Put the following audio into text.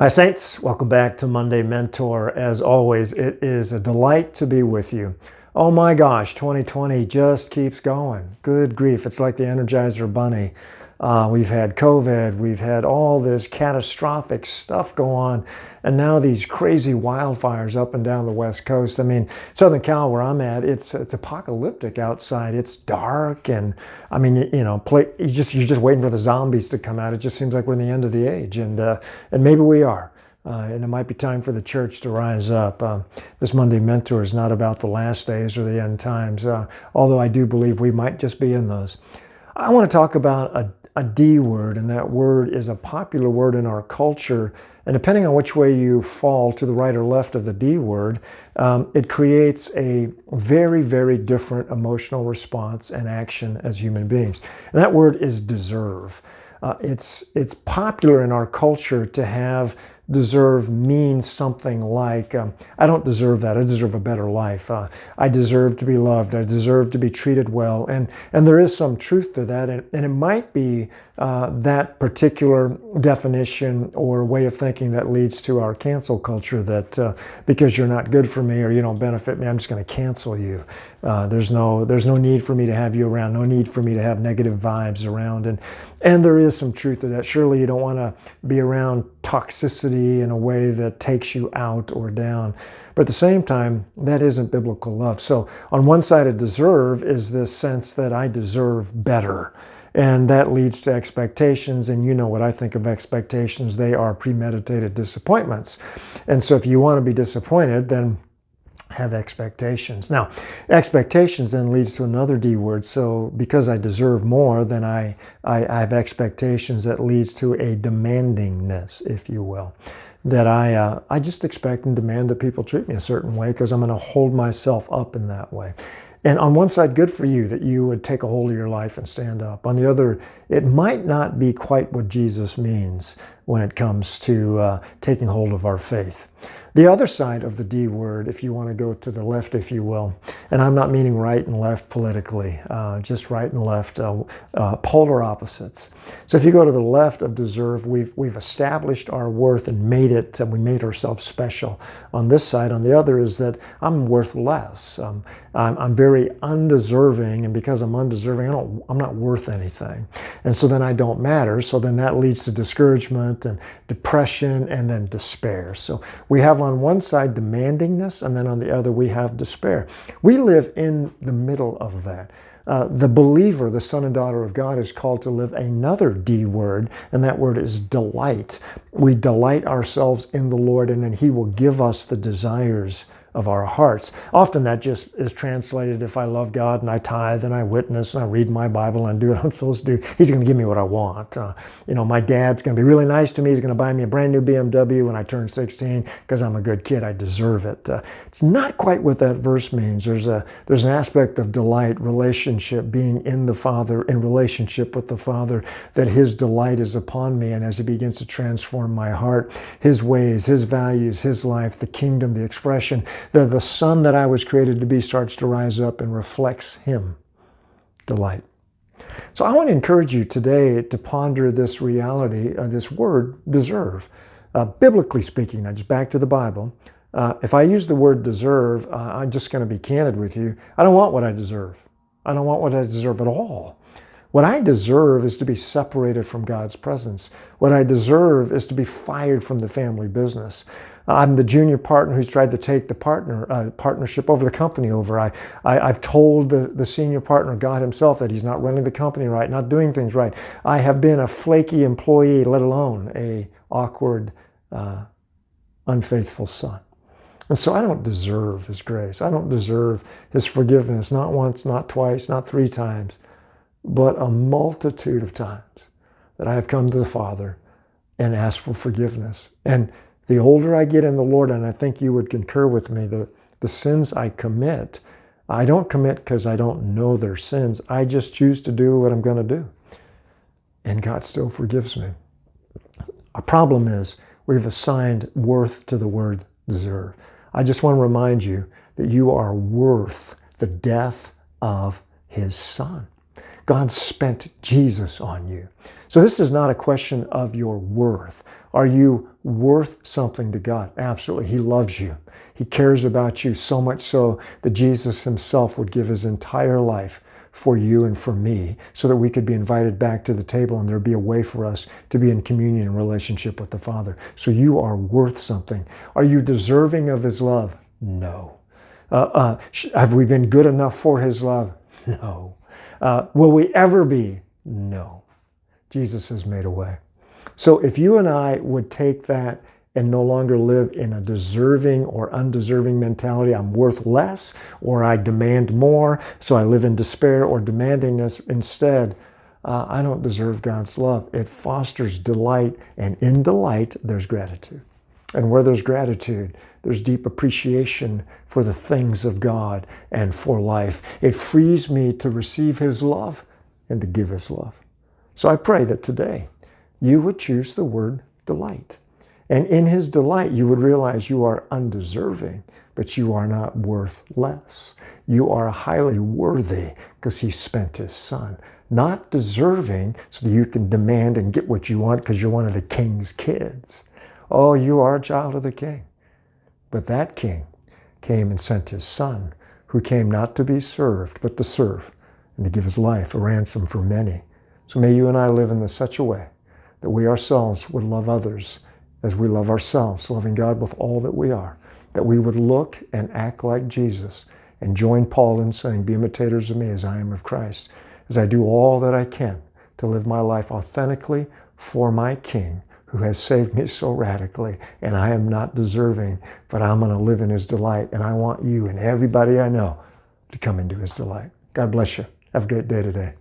Hi, Saints. Welcome back to Monday Mentor. As always, it is a delight to be with you. Oh my gosh, 2020 just keeps going. Good grief. It's like the Energizer Bunny. We've had COVID, we've had all this catastrophic stuff go on, and now these crazy wildfires up and down the West Coast. I mean, Southern Cal, where I'm at, it's apocalyptic outside. It's dark, and I mean, you're just waiting for the zombies to come out. It just seems like we're in the end of the age, and maybe we are. And it might be time for the church to rise up. This Monday Mentor is not about the last days or the end times, although I do believe we might just be in those. I want to talk about a D word, and that word is a popular word in our culture. And depending on which way you fall to the right or left of the D word, it creates a very, very different emotional response and action as human beings. And that word is deserve. It's popular in our culture to have deserve means something like, I don't deserve that. I deserve a better life. I deserve to be loved. I deserve to be treated well. And there is some truth to that. And it might be that particular definition or way of thinking that leads to our cancel culture, that because you're not good for me or you don't benefit me, I'm just going to cancel you. There's no need for me to have you around, no need for me to have negative vibes around. And there is some truth to that. Surely you don't want to be around toxicity in a way that takes you out or down. But at the same time, that isn't biblical love. So on one side of deserve is this sense that I deserve better. And that leads to expectations. And you know what I think of expectations. They are premeditated disappointments. And so if you want to be disappointed, then have expectations. Now, expectations then leads to another D word. So because I deserve more, then I have expectations that leads to a demandingness, if you will. That I just expect and demand that people treat me a certain way because I'm going to hold myself up in that way. And on one side, good for you that you would take a hold of your life and stand up. On the other, it might not be quite what Jesus means when it comes to taking hold of our faith. The other side of the D word, if you want to go to the left, if you will, and I'm not meaning right and left politically, just right and left, polar opposites. So if you go to the left of deserve, we've established our worth and made it, and we made ourselves special. On this side, on the other, is that I'm worth less. I'm very undeserving, and because I'm undeserving, I'm not worth anything. And so then I don't matter. So then that leads to discouragement and depression and then despair. So we have on one side demandingness, and then on the other we have despair. We live in the middle of that. The believer, the son and daughter of God, is called to live another D word, and that word is delight. We delight ourselves in the Lord, and then He will give us the desires of our hearts. Often that just is translated, if I love God and I tithe and I witness and I read my Bible and do what I'm supposed to do, He's going to give me what I want. My dad's going to be really nice to me. He's going to buy me a brand new BMW when I turn 16 because I'm a good kid. I deserve it. It's not quite what that verse means. There's an aspect of delight, relationship, being in the Father, in relationship with the Father, that His delight is upon me. And as He begins to transform my heart, His ways, His values, His life, the kingdom, the expression, the son that I was created to be starts to rise up and reflects Him. Delight. So I want to encourage you today to ponder this reality, this word, deserve. Biblically speaking, now just back to the Bible, if I use the word deserve, I'm just going to be candid with you. I don't want what I deserve. I don't want what I deserve at all. What I deserve is to be separated from God's presence. What I deserve is to be fired from the family business. I'm the junior partner who's tried to take the partnership over the company over. I've told the senior partner, God Himself, that he's not running the company right, not doing things right. I have been a flaky employee, let alone a awkward, unfaithful son. And so I don't deserve His grace. I don't deserve His forgiveness, not once, not twice, not 3 times, but a multitude of times that I have come to the Father and asked for forgiveness. And the older I get in the Lord, and I think you would concur with me, the sins I commit, I don't commit because I don't know they're sins. I just choose to do what I'm going to do. And God still forgives me. Our problem is we've assigned worth to the word deserve. I just want to remind you that you are worth the death of His Son. God spent Jesus on you. So this is not a question of your worth. Are you worth something to God? Absolutely. He loves you. He cares about you so much so that Jesus himself would give his entire life for you and for me so that we could be invited back to the table and there'd be a way for us to be in communion and relationship with the Father. So you are worth something. Are you deserving of his love? No. Have we been good enough for his love? No. Will we ever be? No. Jesus has made a way. So if you and I would take that and no longer live in a deserving or undeserving mentality, I'm worth less, or I demand more, so I live in despair or demandingness instead, I don't deserve God's love. It fosters delight, and in delight, there's gratitude. And where there's gratitude, there's deep appreciation for the things of God and for life. It frees me to receive his love and to give his love. So I pray that today you would choose the word delight. And in his delight, you would realize you are undeserving, but you are not worth less. You are highly worthy because he spent his son. Not deserving so that you can demand and get what you want because you're one of the king's kids. Oh, you are a child of the king. But that king came and sent his son, who came not to be served, but to serve and to give his life a ransom for many. So may you and I live in such a way that we ourselves would love others as we love ourselves, loving God with all that we are, that we would look and act like Jesus and join Paul in saying, be imitators of me as I am of Christ, as I do all that I can to live my life authentically for my King, who has saved me so radically, and I am not deserving, but I'm going to live in his delight, and I want you and everybody I know to come into his delight. God bless you. Have a great day today.